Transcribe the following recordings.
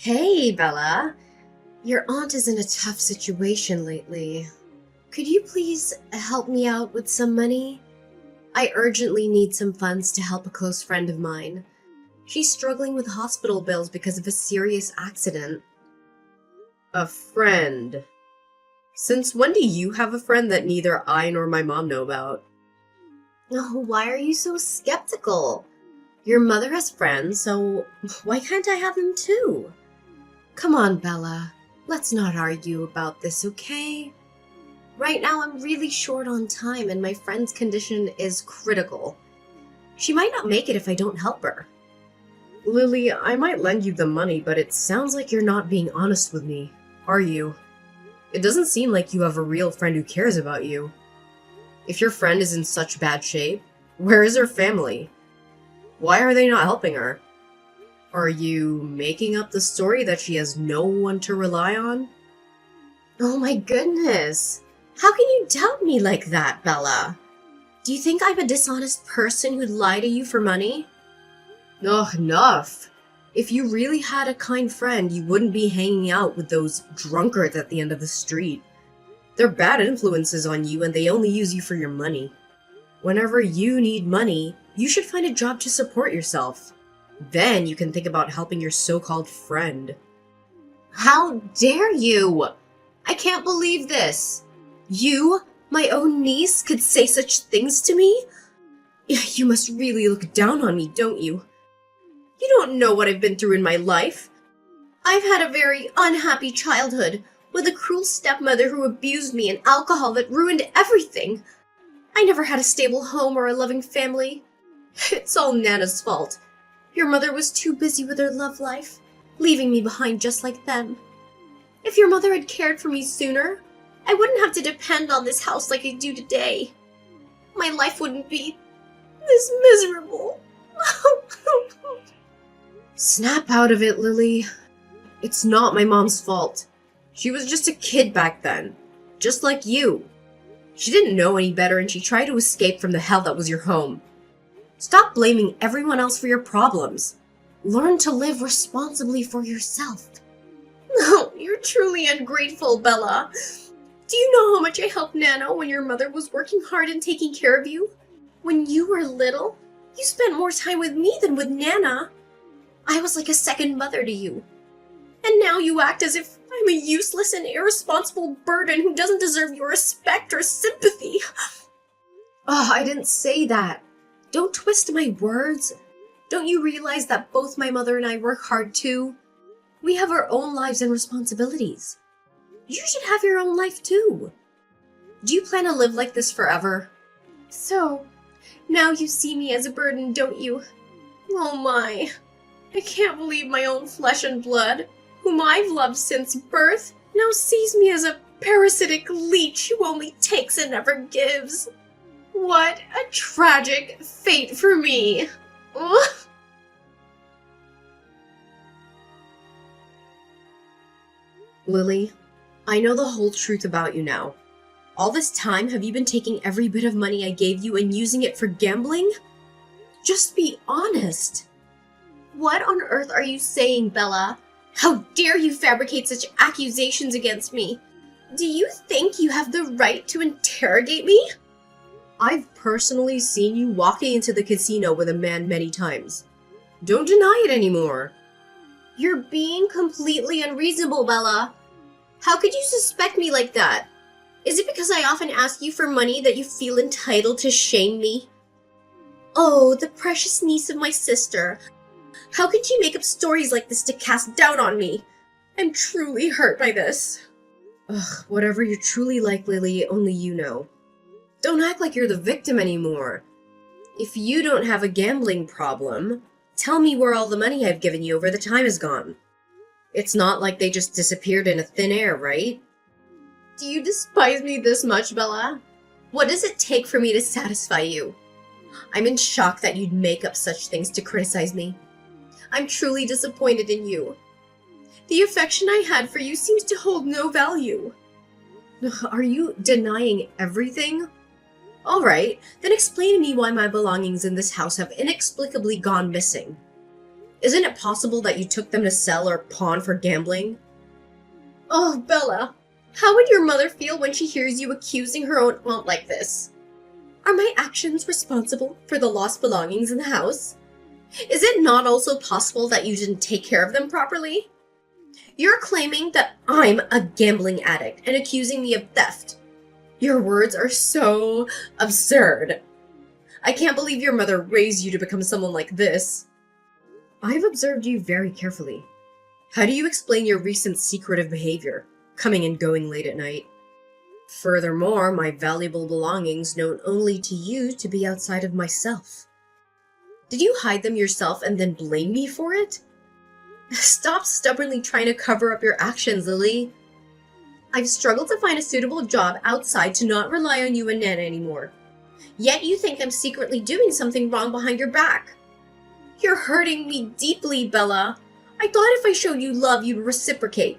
Hey, Bella. Your aunt is in a tough situation lately. Could you please help me out with some money? I urgently need some funds to help a close friend of mine. She's struggling with hospital bills because of a serious accident. A friend? Since when do you have a friend that neither I nor my mom know about? Oh, why are you so skeptical? Your mother has friends, so why can't I have them too? Come on, Bella. Let's not argue about this, okay? Right now, I'm really short on time and my friend's condition is critical. She might not make it if I don't help her. Lily, I might lend you the money, but it sounds like you're not being honest with me. Are you? It doesn't seem like you have a real friend who cares about you. If your friend is in such bad shape, where is her family? Why are they not helping her? Are you making up the story that she has no one to rely on? Oh my goodness! How can you doubt me like that, Bella? Do you think I'm a dishonest person who'd lie to you for money? Ugh, enough! If you really had a kind friend, you wouldn't be hanging out with those drunkards at the end of the street. They're bad influences on you and they only use you for your money. Whenever you need money, you should find a job to support yourself. Then you can think about helping your so-called friend. How dare you! I can't believe this! You, my own niece, could say such things to me? You must really look down on me, don't you? You don't know what I've been through in my life. I've had a very unhappy childhood, with a cruel stepmother who abused me and alcohol that ruined everything. I never had a stable home or a loving family. It's all Nana's fault. Your mother was too busy with her love life, leaving me behind just like them. If your mother had cared for me sooner, I wouldn't have to depend on this house like I do today. My life wouldn't be this miserable. Snap out of it, Lily. It's not my mom's fault. She was just a kid back then, just like you. She didn't know any better and she tried to escape from the hell that was your home. Stop blaming everyone else for your problems. Learn to live responsibly for yourself. No, you're truly ungrateful, Bella. Do you know how much I helped Nana when your mother was working hard and taking care of you? When you were little, you spent more time with me than with Nana. I was like a second mother to you. And now you act as if I'm a useless and irresponsible burden who doesn't deserve your respect or sympathy. Oh, I didn't say that. Don't twist my words. Don't you realize that both my mother and I work hard too? We have our own lives and responsibilities. You should have your own life too. Do you plan to live like this forever? So, now you see me as a burden, don't you? Oh my. I can't believe my own flesh and blood, whom I've loved since birth, now sees me as a parasitic leech who only takes and never gives. What a tragic fate for me. Ugh. Lily, I know the whole truth about you now. All this time, have you been taking every bit of money I gave you and using it for gambling? Just be honest. What on earth are you saying, Bella? How dare you fabricate such accusations against me? Do you think you have the right to interrogate me? I've personally seen you walking into the casino with a man many times. Don't deny it anymore. You're being completely unreasonable, Bella. How could you suspect me like that? Is it because I often ask you for money that you feel entitled to shame me? Oh, the precious niece of my sister. How could you make up stories like this to cast doubt on me? I'm truly hurt by this. Ugh, whatever you're truly like, Lily, only you know. Don't act like you're the victim anymore. If you don't have a gambling problem, tell me where all the money I've given you over the time is gone. It's not like they just disappeared into thin air, right? Do you despise me this much, Bella? What does it take for me to satisfy you? I'm in shock that you'd make up such things to criticize me. I'm truly disappointed in you. The affection I had for you seems to hold no value. Are you denying everything? Alright, then explain to me why my belongings in this house have inexplicably gone missing. Isn't it possible that you took them to sell or pawn for gambling? Oh, Bella, how would your mother feel when she hears you accusing her own aunt like this? Are my actions responsible for the lost belongings in the house? Is it not also possible that you didn't take care of them properly? You're claiming that I'm a gambling addict and accusing me of theft. Your words are so absurd. I can't believe your mother raised you to become someone like this. I've observed you very carefully. How do you explain your recent secretive behavior, coming and going late at night? Furthermore, my valuable belongings known only to you to be outside of myself. Did you hide them yourself and then blame me for it? Stop stubbornly trying to cover up your actions, Lily. I've struggled to find a suitable job outside to not rely on you and Nana anymore. Yet you think I'm secretly doing something wrong behind your back. You're hurting me deeply, Bella. I thought if I showed you love, you'd reciprocate.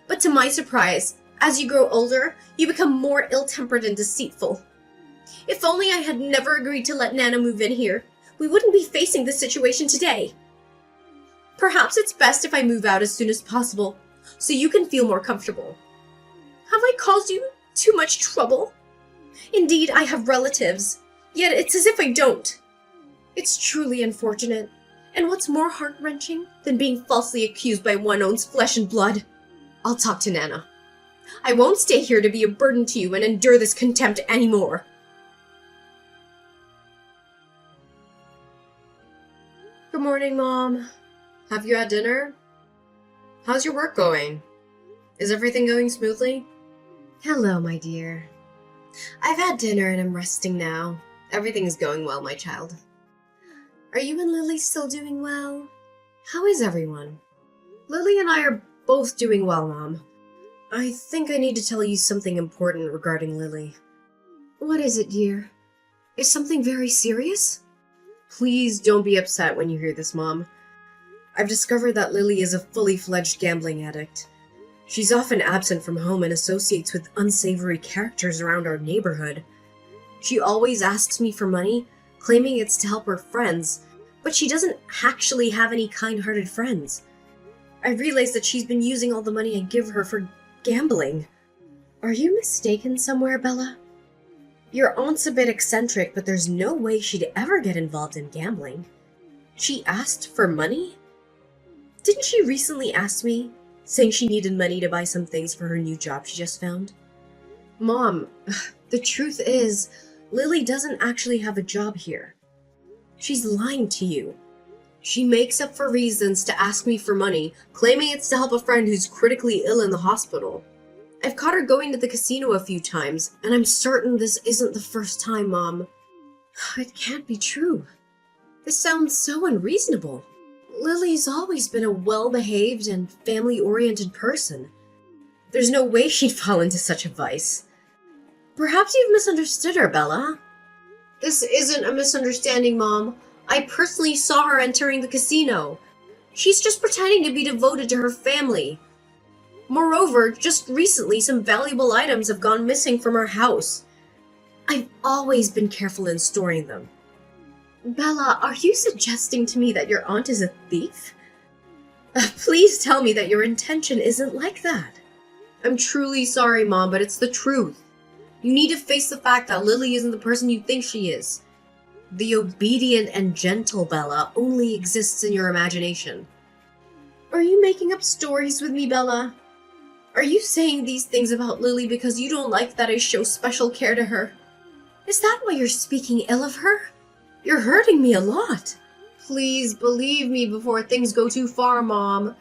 But to my surprise, as you grow older, you become more ill-tempered and deceitful. If only I had never agreed to let Nana move in here, we wouldn't be facing this situation today. Perhaps it's best if I move out as soon as possible, so you can feel more comfortable. Have I caused you too much trouble? Indeed, I have relatives, yet it's as if I don't. It's truly unfortunate, and what's more heart-wrenching than being falsely accused by one own's flesh and blood? I'll talk to Nana. I won't stay here to be a burden to you and endure this contempt anymore. Good morning, Mom. Have you had dinner? How's your work going? Is everything going smoothly? Hello, my dear. I've had dinner and I'm resting now. Everything is going well, my child. Are you and Lily still doing well? How is everyone? Lily and I are both doing well, Mom. I think I need to tell you something important regarding Lily. What is it, dear? Is something very serious? Please don't be upset when you hear this, Mom. I've discovered that Lily is a fully fledged gambling addict. She's often absent from home and associates with unsavory characters around our neighborhood. She always asks me for money, claiming it's to help her friends, but she doesn't actually have any kind-hearted friends. I realize that she's been using all the money I give her for gambling. Are you mistaken somewhere, Bella? Your aunt's a bit eccentric, but there's no way she'd ever get involved in gambling. She asked for money? Didn't she recently ask me, saying she needed money to buy some things for her new job she just found? Mom, the truth is, Lily doesn't actually have a job here. She's lying to you. She makes up for reasons to ask me for money, claiming it's to help a friend who's critically ill in the hospital. I've caught her going to the casino a few times, and I'm certain this isn't the first time, Mom. It can't be true. This sounds so unreasonable. Lily's always been a well-behaved and family-oriented person. There's no way she'd fall into such a vice. Perhaps you've misunderstood her, Bella. This isn't a misunderstanding, Mom. I personally saw her entering the casino. She's just pretending to be devoted to her family. Moreover, just recently some valuable items have gone missing from our house. I've always been careful in storing them. Bella, are you suggesting to me that your aunt is a thief? Please tell me that your intention isn't like that. I'm truly sorry, Mom, but it's the truth. You need to face the fact that Lily isn't the person you think she is. The obedient and gentle Bella only exists in your imagination. Are you making up stories with me, Bella? Are you saying these things about Lily because you don't like that I show special care to her? Is that why you're speaking ill of her? You're hurting me a lot. Please believe me before things go too far, Mom.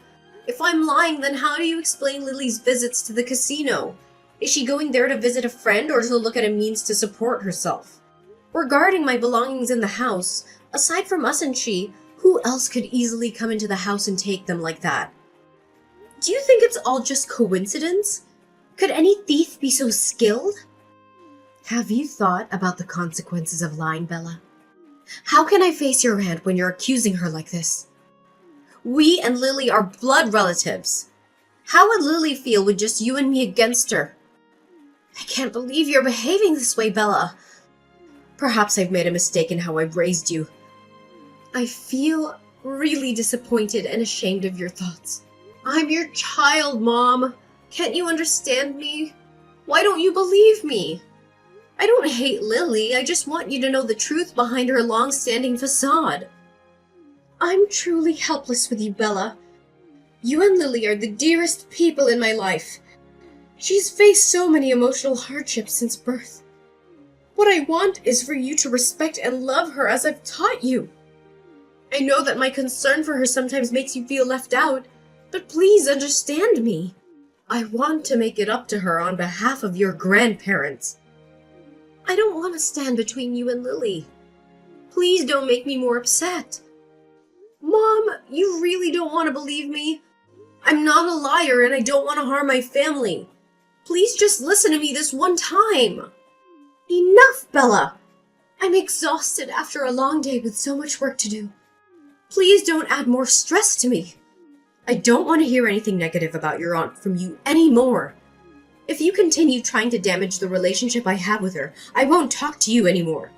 If I'm lying, then how do you explain Lily's visits to the casino? Is she going there to visit a friend or to look at a means to support herself? Regarding my belongings in the house, aside from us and she, who else could easily come into the house and take them like that? Do you think it's all just coincidence? Could any thief be so skilled? Have you thought about the consequences of lying, Bella? How can I face your aunt when you're accusing her like this? We and Lily are blood relatives. How would Lily feel with just you and me against her? I can't believe you're behaving this way, Bella. Perhaps I've made a mistake in how I've raised you. I feel really disappointed and ashamed of your thoughts. I'm your child, Mom. Can't you understand me? Why don't you believe me? I don't hate Lily, I just want you to know the truth behind her long-standing facade. I'm truly helpless with you, Bella. You and Lily are the dearest people in my life. She's faced so many emotional hardships since birth. What I want is for you to respect and love her as I've taught you. I know that my concern for her sometimes makes you feel left out, but please understand me. I want to make it up to her on behalf of your grandparents. I don't want to stand between you and Lily. Please don't make me more upset. Mom, you really don't want to believe me? I'm not a liar and I don't want to harm my family. Please just listen to me this one time. Enough, Bella. I'm exhausted after a long day with so much work to do. Please don't add more stress to me. I don't want to hear anything negative about your aunt from you anymore. If you continue trying to damage the relationship I have with her, I won't talk to you anymore.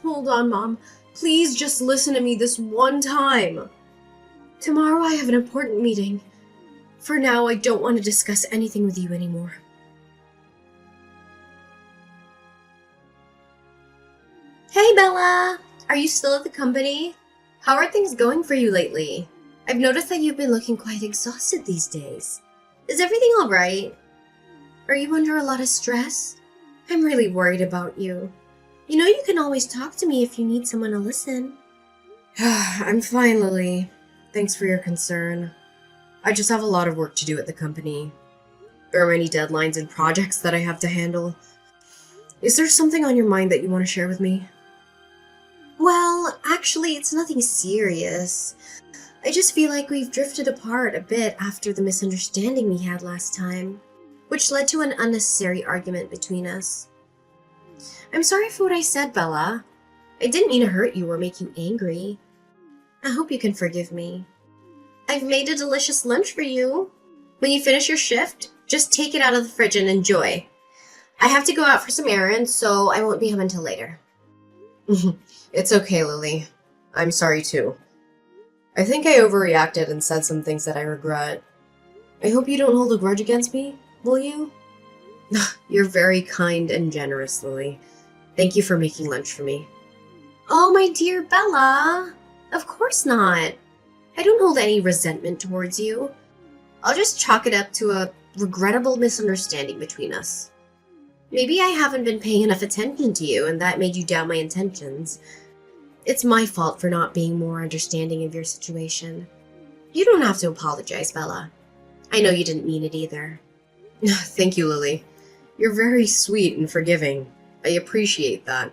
Hold on, Mom. Please just listen to me this one time. Tomorrow I have an important meeting. For now, I don't want to discuss anything with you anymore. Hey, Bella! Are you still at the company? How are things going for you lately? I've noticed that you've been looking quite exhausted these days. Is everything alright? Are you under a lot of stress? I'm really worried about you. You know you can always talk to me if you need someone to listen. I'm fine, Lily. Thanks for your concern. I just have a lot of work to do at the company. There are many deadlines and projects that I have to handle. Is there something on your mind that you want to share with me? Well, actually, it's nothing serious. I just feel like we've drifted apart a bit after the misunderstanding we had last time, which led to an unnecessary argument between us. I'm sorry for what I said, Bella. I didn't mean to hurt you or make you angry. I hope you can forgive me. I've made a delicious lunch for you. When you finish your shift, just take it out of the fridge and enjoy. I have to go out for some errands, so I won't be home until later. It's okay, Lily. I'm sorry too. I think I overreacted and said some things that I regret. I hope you don't hold a grudge against me, will you? You're very kind and generous, Lily. Thank you for making lunch for me. Oh, my dear Bella. Of course not. I don't hold any resentment towards you. I'll just chalk it up to a regrettable misunderstanding between us. Maybe I haven't been paying enough attention to you and that made you doubt my intentions. It's my fault for not being more understanding of your situation. You don't have to apologize, Bella. I know you didn't mean it either. Thank you, Lily. You're very sweet and forgiving. I appreciate that.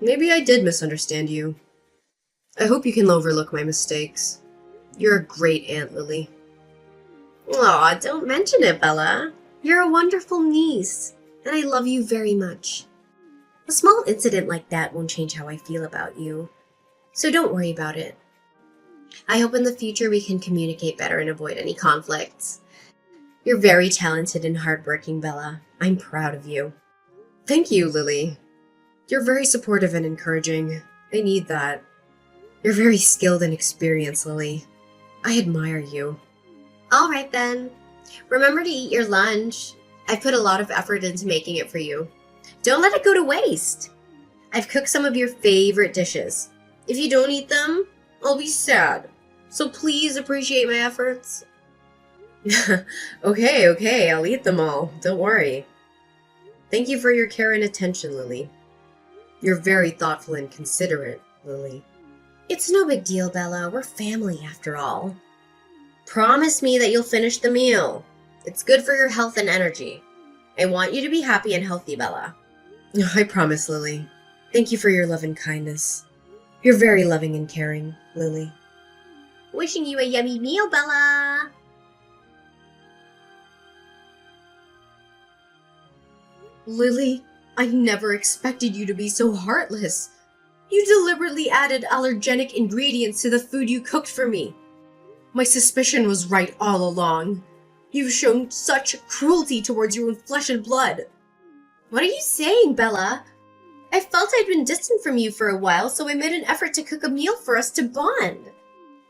Maybe I did misunderstand you. I hope you can overlook my mistakes. You're a great Aunt Lily. Aw, don't mention it, Bella. You're a wonderful niece, and I love you very much. A small incident like that won't change how I feel about you, so don't worry about it. I hope in the future we can communicate better and avoid any conflicts. You're very talented and hardworking, Bella. I'm proud of you. Thank you, Lily. You're very supportive and encouraging. I need that. You're very skilled and experienced, Lily. I admire you. All right, then. Remember to eat your lunch. I've put a lot of effort into making it for you. Don't let it go to waste. I've cooked some of your favorite dishes. If you don't eat them, I'll be sad. So please appreciate my efforts. Okay, I'll eat them all. Don't worry. Thank you for your care and attention, Lily. You're very thoughtful and considerate, Lily. It's no big deal, Bella. We're family after all. Promise me that you'll finish the meal. It's good for your health and energy. I want you to be happy and healthy, Bella. I promise, Lily. Thank you for your love and kindness. You're very loving and caring, Lily. Wishing you a yummy meal, Bella. Lily, I never expected you to be so heartless. You deliberately added allergenic ingredients to the food you cooked for me. My suspicion was right all along. You've shown such cruelty towards your own flesh and blood. What are you saying, Bella? I felt I'd been distant from you for a while, so I made an effort to cook a meal for us to bond.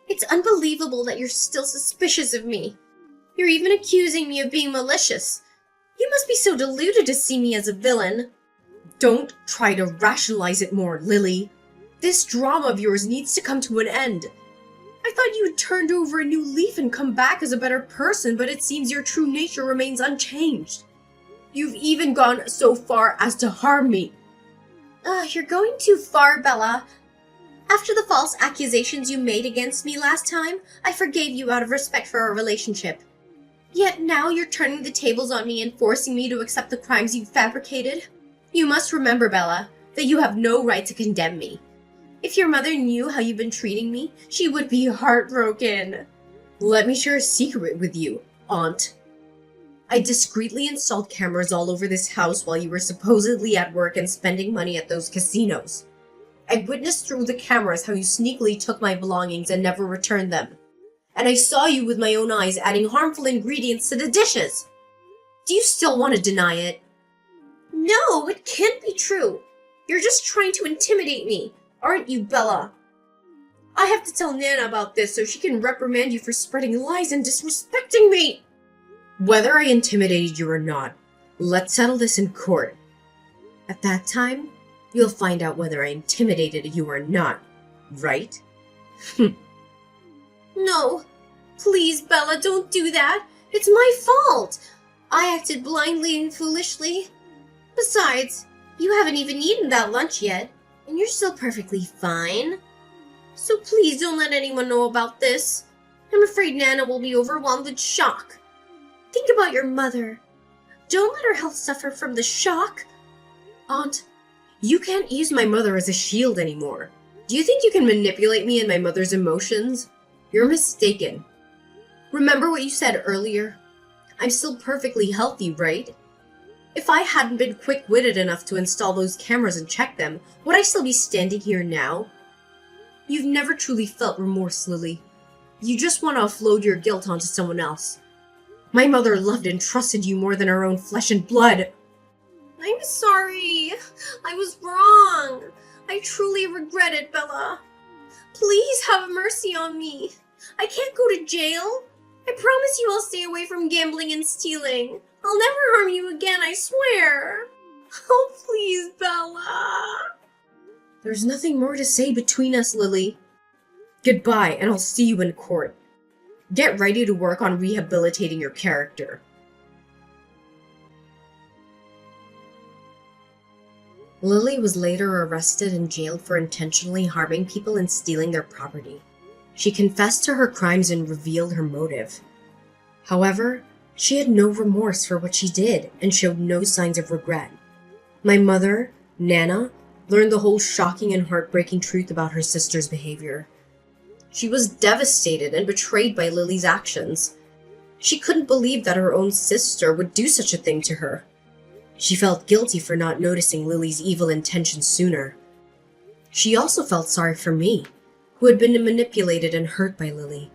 It's unbelievable that you're still suspicious of me. You're even accusing me of being malicious. You must be so deluded to see me as a villain. Don't try to rationalize it more, Lily. This drama of yours needs to come to an end. I thought you had turned over a new leaf and come back as a better person, but it seems your true nature remains unchanged. You've even gone so far as to harm me. You're going too far, Bella. After the false accusations you made against me last time, I forgave you out of respect for our relationship. Yet now you're turning the tables on me and forcing me to accept the crimes you fabricated. You must remember, Bella, that you have no right to condemn me. If your mother knew how you've been treating me, she would be heartbroken. Let me share a secret with you, Aunt. I discreetly installed cameras all over this house while you were supposedly at work and spending money at those casinos. I witnessed through the cameras how you sneakily took my belongings and never returned them. And I saw you with my own eyes adding harmful ingredients to the dishes. Do you still want to deny it? No, it can't be true. You're just trying to intimidate me, aren't you, Bella? I have to tell Nana about this so she can reprimand you for spreading lies and disrespecting me. Whether I intimidated you or not, let's settle this in court. At that time, you'll find out whether I intimidated you or not, right? No, please, Bella, don't do that. It's my fault. I acted blindly and foolishly. Besides, you haven't even eaten that lunch yet, and you're still perfectly fine. So please don't let anyone know about this. I'm afraid Nana will be overwhelmed with shock. Think about your mother. Don't let her health suffer from the shock. Aunt, you can't use my mother as a shield anymore. Do you think you can manipulate me and my mother's emotions? You're mistaken. Remember what you said earlier? I'm still perfectly healthy, right? If I hadn't been quick-witted enough to install those cameras and check them, would I still be standing here now? You've never truly felt remorse, Lily. You just want to offload your guilt onto someone else. My mother loved and trusted you more than her own flesh and blood. I'm sorry. I was wrong. I truly regret it, Bella. Please have mercy on me. I can't go to jail. I promise you I'll stay away from gambling and stealing. I'll never harm you again, I swear. Oh, please, Bella. There's nothing more to say between us, Lily. Goodbye, and I'll see you in court. Get ready to work on rehabilitating your character. Lily was later arrested and jailed for intentionally harming people and stealing their property. She confessed to her crimes and revealed her motive. However, she had no remorse for what she did and showed no signs of regret. My mother, Nana, learned the whole shocking and heartbreaking truth about her sister's behavior. She was devastated and betrayed by Lily's actions. She couldn't believe that her own sister would do such a thing to her. She felt guilty for not noticing Lily's evil intentions sooner. She also felt sorry for me, who had been manipulated and hurt by Lily.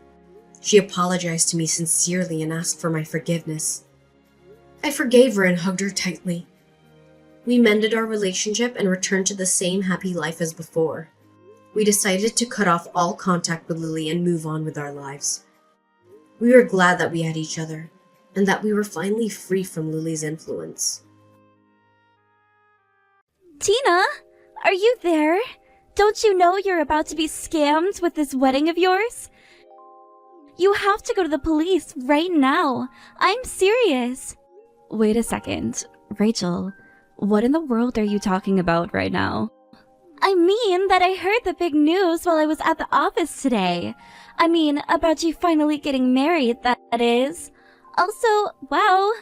She apologized to me sincerely and asked for my forgiveness. I forgave her and hugged her tightly. We mended our relationship and returned to the same happy life as before. We decided to cut off all contact with Lily and move on with our lives. We were glad that we had each other, and that we were finally free from Lily's influence. Tina, are you there? Don't you know you're about to be scammed with this wedding of yours? You have to go to the police right now. I'm serious. Wait a second. Rachel, what in the world are you talking about right now? I mean that I heard the big news while I was at the office today. I mean, about you finally getting married, that is. Also, wow,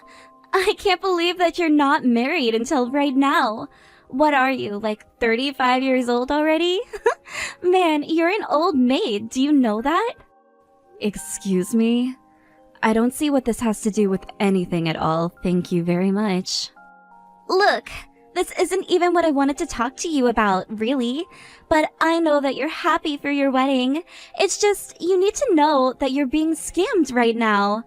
I can't believe that you're not married until right now. What are you, like 35 years old already? Man, you're an old maid, do you know that? Excuse me? I don't see what this has to do with anything at all, thank you very much. Look, this isn't even what I wanted to talk to you about, really. But I know that you're happy for your wedding. It's just, you need to know that you're being scammed right now.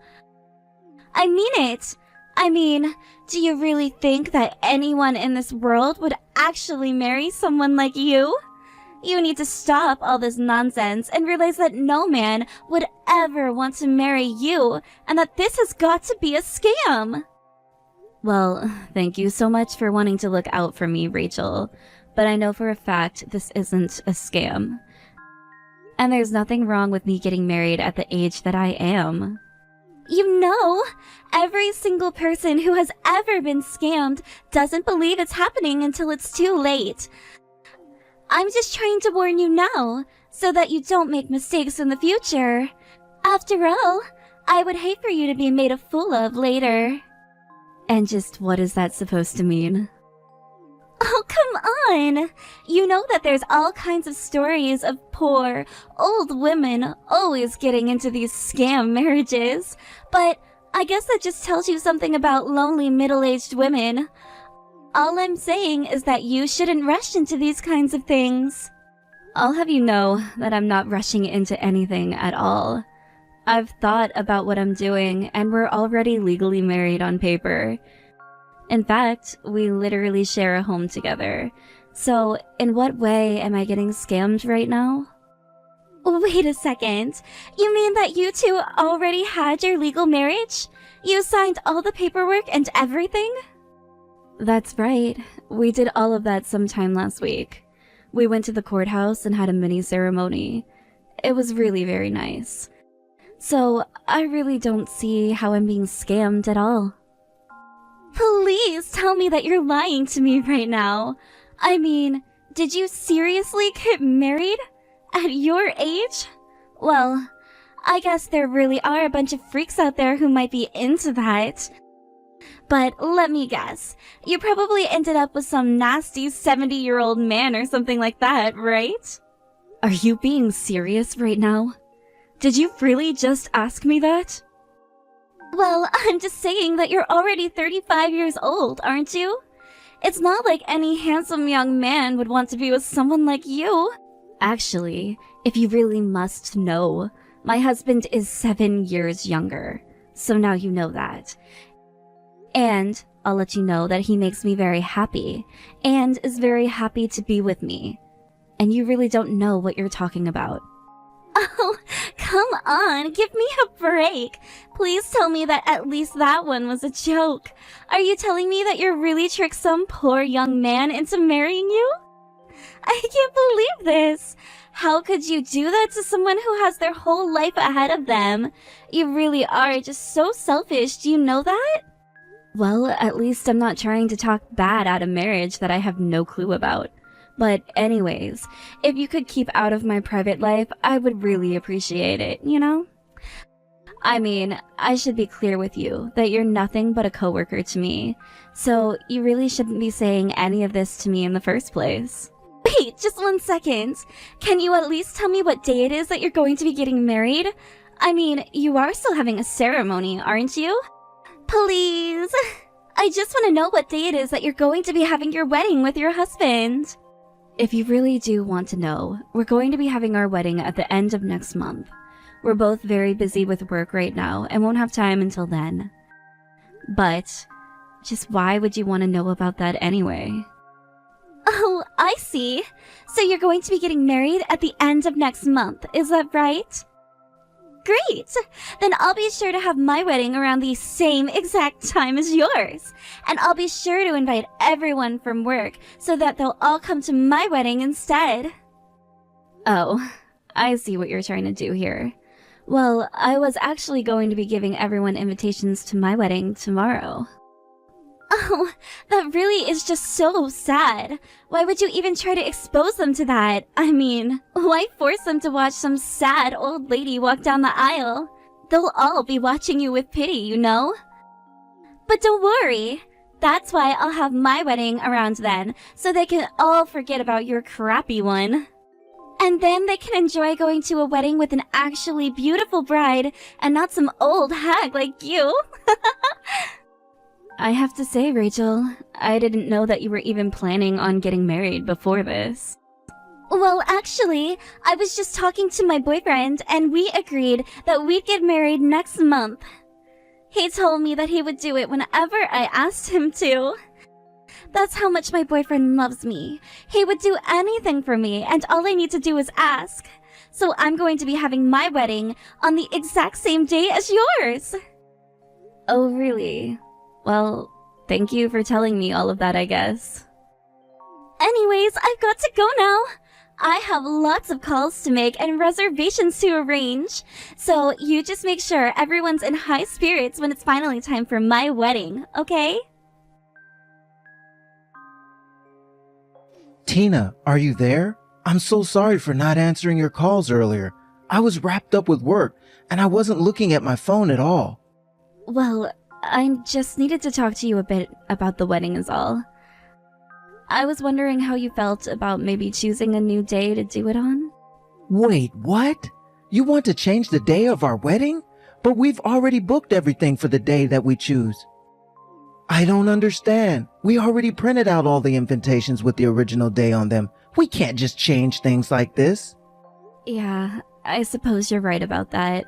I mean it. I mean, do you really think that anyone in this world would actually marry someone like you? You need to stop all this nonsense and realize that no man would ever want to marry you, and that this has got to be a scam. Well, thank you so much for wanting to look out for me, Rachel. But I know for a fact this isn't a scam. And there's nothing wrong with me getting married at the age that I am. You know, every single person who has ever been scammed doesn't believe it's happening until it's too late. I'm just trying to warn you now, so that you don't make mistakes in the future. After all, I would hate for you to be made a fool of later. And just what is that supposed to mean? Oh, come on! You know that there's all kinds of stories of poor, old women always getting into these scam marriages. But I guess that just tells you something about lonely middle-aged women. All I'm saying is that you shouldn't rush into these kinds of things. I'll have you know that I'm not rushing into anything at all. I've thought about what I'm doing, and we're already legally married on paper. In fact, we literally share a home together. So, in what way am I getting scammed right now? Wait a second. You mean that you two already had your legal marriage? You signed all the paperwork and everything? That's right. We did all of that sometime last week. We went to the courthouse and had a mini ceremony. It was really very nice. So, I really don't see how I'm being scammed at all. Please tell me that you're lying to me right now. I mean, did you seriously get married? At your age? Well, I guess there really are a bunch of freaks out there who might be into that. But let me guess, you probably ended up with some nasty 70-year-old man or something like that, right? Are you being serious right now? Did you really just ask me that? Well, I'm just saying that you're already 35 years old, aren't you? It's not like any handsome young man would want to be with someone like you. Actually, if you really must know, my husband is 7 years younger. So now you know that. And I'll let you know that he makes me very happy, and is very happy to be with me. And you really don't know what you're talking about. Oh, come on, give me a break. Please tell me that at least that one was a joke. Are you telling me that you're really tricked some poor young man into marrying you? I can't believe this. How could you do that to someone who has their whole life ahead of them? You really are just so selfish, do you know that? Well, at least I'm not trying to talk bad out of marriage that I have no clue about. But anyways, if you could keep out of my private life, I would really appreciate it, you know? I mean, I should be clear with you that you're nothing but a coworker to me, so you really shouldn't be saying any of this to me in the first place. Wait, just 1 second. Can you at least tell me what day it is that you're going to be getting married? I mean, you are still having a ceremony, aren't you? Please. I just want to know what day it is that you're going to be having your wedding with your husband. If you really do want to know, we're going to be having our wedding at the end of next month. We're both very busy with work right now and won't have time until then. But, just why would you want to know about that anyway? Oh, I see. So you're going to be getting married at the end of next month, is that right? Great! Then I'll be sure to have my wedding around the same exact time as yours. And I'll be sure to invite everyone from work so that they'll all come to my wedding instead. Oh, I see what you're trying to do here. Well, I was actually going to be giving everyone invitations to my wedding tomorrow. Oh, that really is just so sad. Why would you even try to expose them to that? I mean, why force them to watch some sad old lady walk down the aisle? They'll all be watching you with pity, you know? But don't worry. That's why I'll have my wedding around then, so they can all forget about your crappy one. And then they can enjoy going to a wedding with an actually beautiful bride and not some old hag like you. I have to say, Rachel, I didn't know that you were even planning on getting married before this. Well, actually, I was just talking to my boyfriend, and we agreed that we'd get married next month. He told me that he would do it whenever I asked him to. That's how much my boyfriend loves me. He would do anything for me, and all I need to do is ask. So I'm going to be having my wedding on the exact same day as yours. Oh, really? Well, thank you for telling me all of that, I guess. Anyways, I've got to go now. I have lots of calls to make and reservations to arrange. So you just make sure everyone's in high spirits when it's finally time for my wedding, okay? Tina, are you there? I'm so sorry for not answering your calls earlier. I was wrapped up with work, and I wasn't looking at my phone at all. Well, I just needed to talk to you a bit about the wedding is all. I was wondering how you felt about maybe choosing a new day to do it on. Wait, what? You want to change the day of our wedding? But we've already booked everything for the day that we choose. I don't understand. We already printed out all the invitations with the original day on them. We can't just change things like this. Yeah, I suppose you're right about that.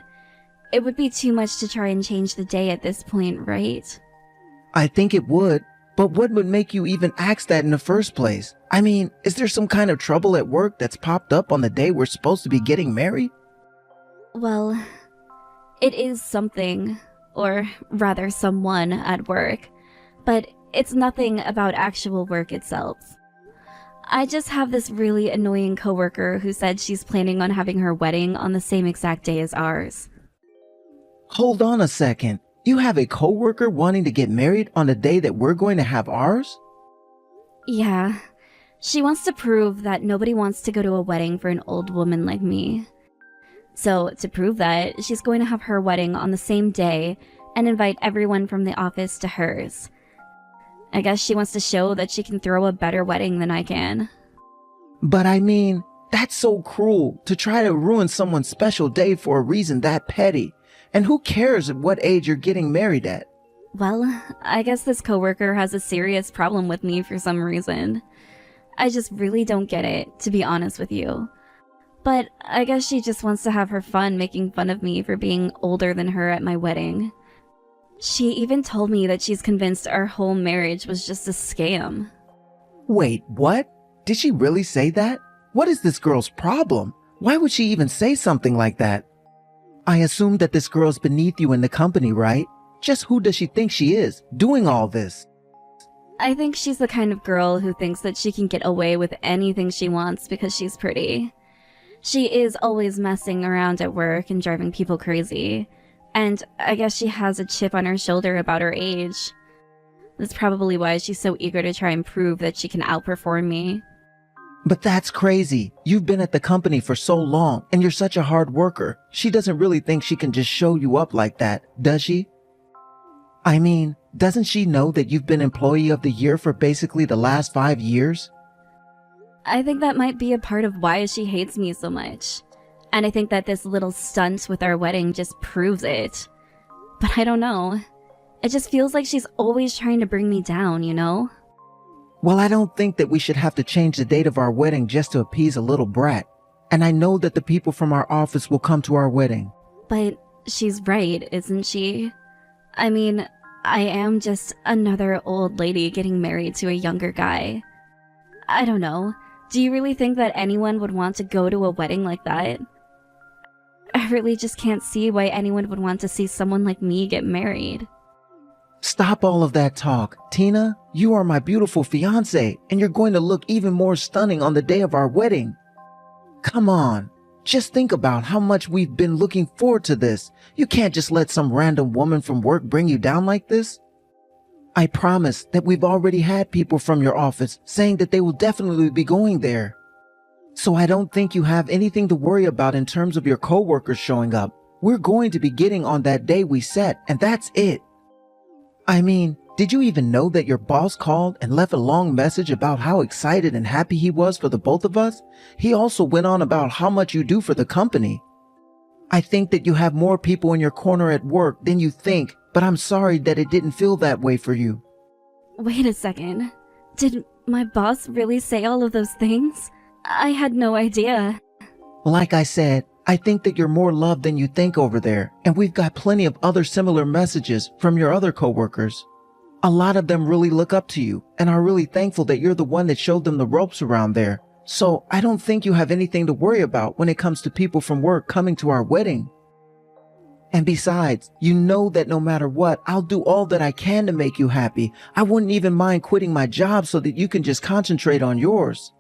It would be too much to try and change the day at this point, right? I think it would. But what would make you even ask that in the first place? I mean, is there some kind of trouble at work that's popped up on the day we're supposed to be getting married? Well, it is something, or rather someone at work, but it's nothing about actual work itself. I just have this really annoying coworker who said she's planning on having her wedding on the same exact day as ours. Hold on a second. You have a coworker wanting to get married on the day that we're going to have ours? Yeah, she wants to prove that nobody wants to go to a wedding for an old woman like me. So, to prove that, she's going to have her wedding on the same day and invite everyone from the office to hers. I guess she wants to show that she can throw a better wedding than I can. But I mean, that's so cruel to try to ruin someone's special day for a reason that petty. And who cares at what age you're getting married at? Well, I guess this coworker has a serious problem with me for some reason. I just really don't get it, to be honest with you. But I guess she just wants to have her fun making fun of me for being older than her at my wedding. She even told me that she's convinced our whole marriage was just a scam. Wait, what? Did she really say that? What is this girl's problem? Why would she even say something like that? I assume that this girl's beneath you in the company, right? Just who does she think she is, doing all this? I think she's the kind of girl who thinks that she can get away with anything she wants because she's pretty. She is always messing around at work and driving people crazy. And I guess she has a chip on her shoulder about her age. That's probably why she's so eager to try and prove that she can outperform me. But that's crazy. You've been at the company for so long and you're such a hard worker. She doesn't really think she can just show you up like that, does she? I mean, doesn't she know that you've been Employee of the Year for basically the last 5 years? I think that might be a part of why she hates me so much. And I think that this little stunt with our wedding just proves it. But I don't know. It just feels like she's always trying to bring me down, you know? Well, I don't think that we should have to change the date of our wedding just to appease a little brat. And I know that the people from our office will come to our wedding. But she's right, isn't she? I mean, I am just another old lady getting married to a younger guy. I don't know. Do you really think that anyone would want to go to a wedding like that? I really just can't see why anyone would want to see someone like me get married. Stop all of that talk. Tina, you are my beautiful fiancé, and you're going to look even more stunning on the day of our wedding. Come on. Just think about how much we've been looking forward to this. You can't just let some random woman from work bring you down like this. I promise that we've already had people from your office saying that they will definitely be going there. So I don't think you have anything to worry about in terms of your coworkers showing up. We're going to be getting on that day we set, and that's it. I mean, did you even know that your boss called and left a long message about how excited and happy he was for the both of us? He also went on about how much you do for the company. I think that you have more people in your corner at work than you think, but I'm sorry that it didn't feel that way for you. Wait a second. Did my boss really say all of those things? I had no idea. Like I said, I think that you're more loved than you think over there, and we've got plenty of other similar messages from your other coworkers. A lot of them really look up to you and are really thankful that you're the one that showed them the ropes around there. So I don't think you have anything to worry about when it comes to people from work coming to our wedding. And besides, you know that no matter what, I'll do all that I can to make you happy. I wouldn't even mind quitting my job so that you can just concentrate on yours.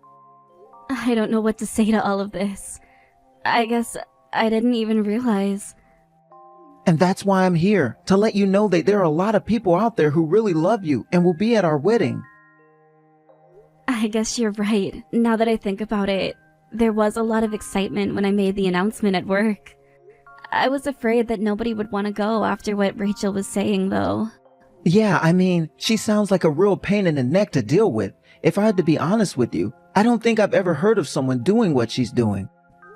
I don't know what to say to all of this. I guess I didn't even realize. And that's why I'm here, to let you know that there are a lot of people out there who really love you and will be at our wedding. I guess you're right. Now that I think about it, there was a lot of excitement when I made the announcement at work. I was afraid that nobody would want to go after what Rachel was saying, though. Yeah, I mean, she sounds like a real pain in the neck to deal with. If I had to be honest with you, I don't think I've ever heard of someone doing what she's doing.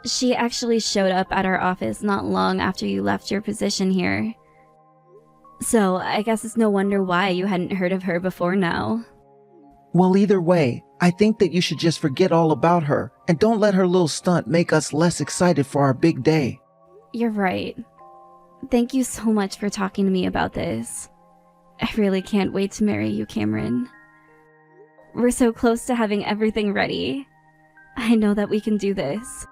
She actually showed up at our office not long after you left your position here. So I guess it's no wonder why you hadn't heard of her before now. Well, either way, I think that you should just forget all about her and don't let her little stunt make us less excited for our big day. You're right. Thank you so much for talking to me about this. I really can't wait to marry you, Cameron. We're so close to having everything ready. I know that we can do this.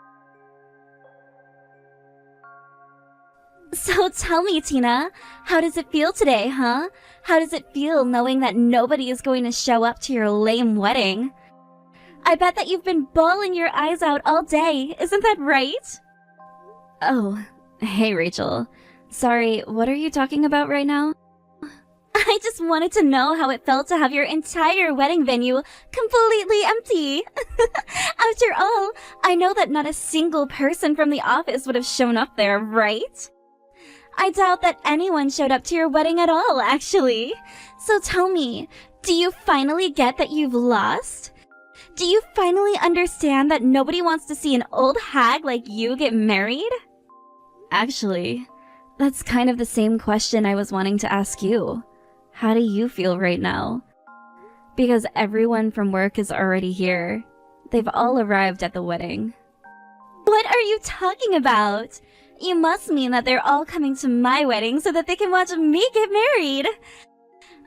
So tell me, Tina, how does it feel today, huh? How does it feel knowing that nobody is going to show up to your lame wedding? I bet that you've been bawling your eyes out all day, isn't that right? Oh, hey Rachel. Sorry, what are you talking about right now? I just wanted to know how it felt to have your entire wedding venue completely empty. After all, I know that not a single person from the office would have shown up there, right? I doubt that anyone showed up to your wedding at all, actually. So tell me, do you finally get that you've lost? Do you finally understand that nobody wants to see an old hag like you get married? Actually, that's kind of the same question I was wanting to ask you. How do you feel right now? Because everyone from work is already here. They've all arrived at the wedding. What are you talking about? You must mean that they're all coming to my wedding so that they can watch me get married.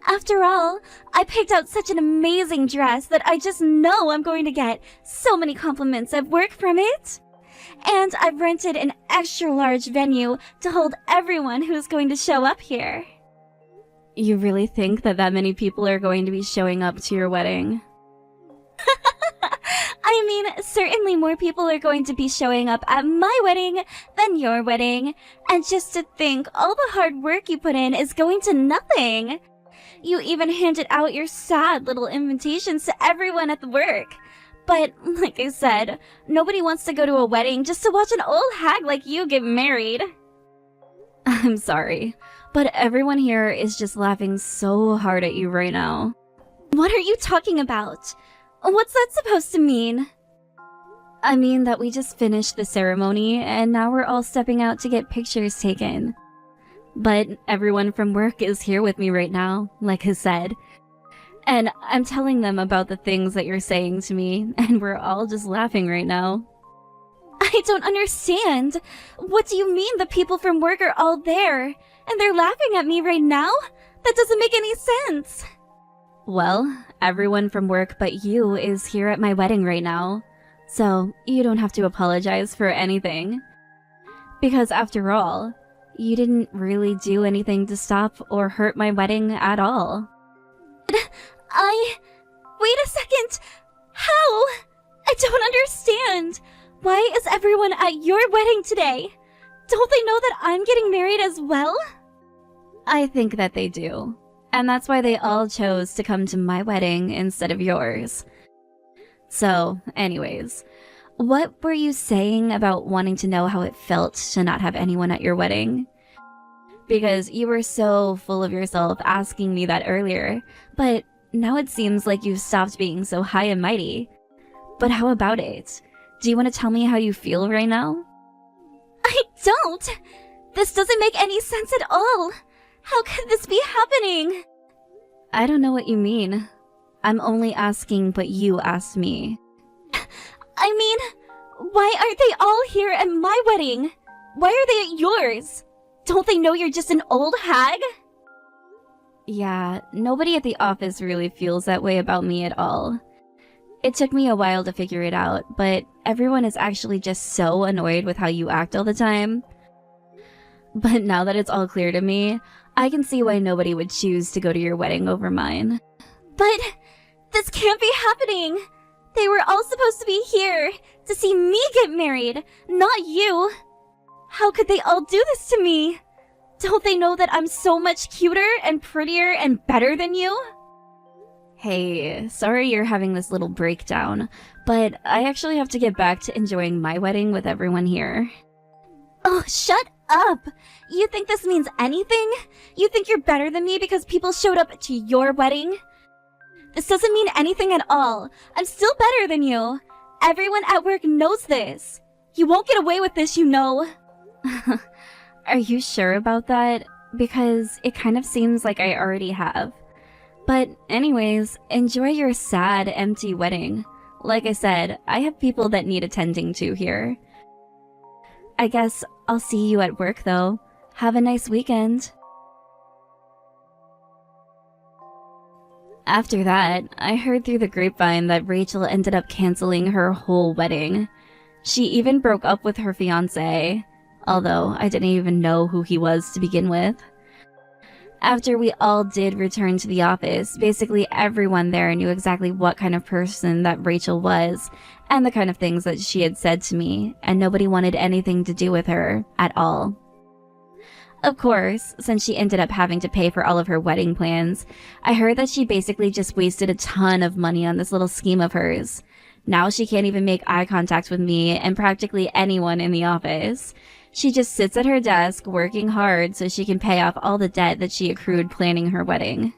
After all, I picked out such an amazing dress that I just know I'm going to get so many compliments at work from it. And I've rented an extra large venue to hold everyone who's going to show up here. You really think that many people are going to be showing up to your wedding? I mean, certainly more people are going to be showing up at my wedding than your wedding. And just to think, all the hard work you put in is going to nothing. You even handed out your sad little invitations to everyone at the work. But, like I said, nobody wants to go to a wedding just to watch an old hag like you get married. I'm sorry, but everyone here is just laughing so hard at you right now. What are you talking about? What's that supposed to mean? I mean that we just finished the ceremony and now we're all stepping out to get pictures taken. But everyone from work is here with me right now, like I said. And I'm telling them about the things that you're saying to me, and we're all just laughing right now. I don't understand. What do you mean the people from work are all there, and they're laughing at me right now? That doesn't make any sense. Well, everyone from work but you is here at my wedding right now, so you don't have to apologize for anything. Because after all, you didn't really do anything to stop or hurt my wedding at all. Wait a second! How? I don't understand! Why is everyone at your wedding today? Don't they know that I'm getting married as well? I think that they do. And that's why they all chose to come to my wedding instead of yours. So, anyways, what were you saying about wanting to know how it felt to not have anyone at your wedding? Because you were so full of yourself asking me that earlier, but now it seems like you've stopped being so high and mighty. But how about it? Do you want to tell me how you feel right now? I don't! This doesn't make any sense at all! How could this be happening? I don't know what you mean. I'm only asking what you asked me. I mean, why aren't they all here at my wedding? Why are they at yours? Don't they know you're just an old hag? Yeah, nobody at the office really feels that way about me at all. It took me a while to figure it out, but everyone is actually just so annoyed with how you act all the time. But now that it's all clear to me, I can see why nobody would choose to go to your wedding over mine. But this can't be happening! They were all supposed to be here to see me get married, not you! How could they all do this to me? Don't they know that I'm so much cuter and prettier and better than you? Hey, sorry you're having this little breakdown, but I actually have to get back to enjoying my wedding with everyone here. Oh, shut up! You think this means anything? You think you're better than me because people showed up to your wedding? This doesn't mean anything at all. I'm still better than you. Everyone at work knows this. You won't get away with this, you know. Are you sure about that? Because it kind of seems like I already have. But anyways, enjoy your sad, empty wedding. Like I said, I have people that need attending to here. I guess I'll see you at work though. Have a nice weekend. After that, I heard through the grapevine that Rachel ended up canceling her whole wedding. She even broke up with her fiancé, although I didn't even know who he was to begin with. After we all did return to the office, basically everyone there knew exactly what kind of person that Rachel was, and the kind of things that she had said to me, and nobody wanted anything to do with her at all. Of course, since she ended up having to pay for all of her wedding plans, I heard that she basically just wasted a ton of money on this little scheme of hers. Now she can't even make eye contact with me and practically anyone in the office. She just sits at her desk working hard so she can pay off all the debt that she accrued planning her wedding.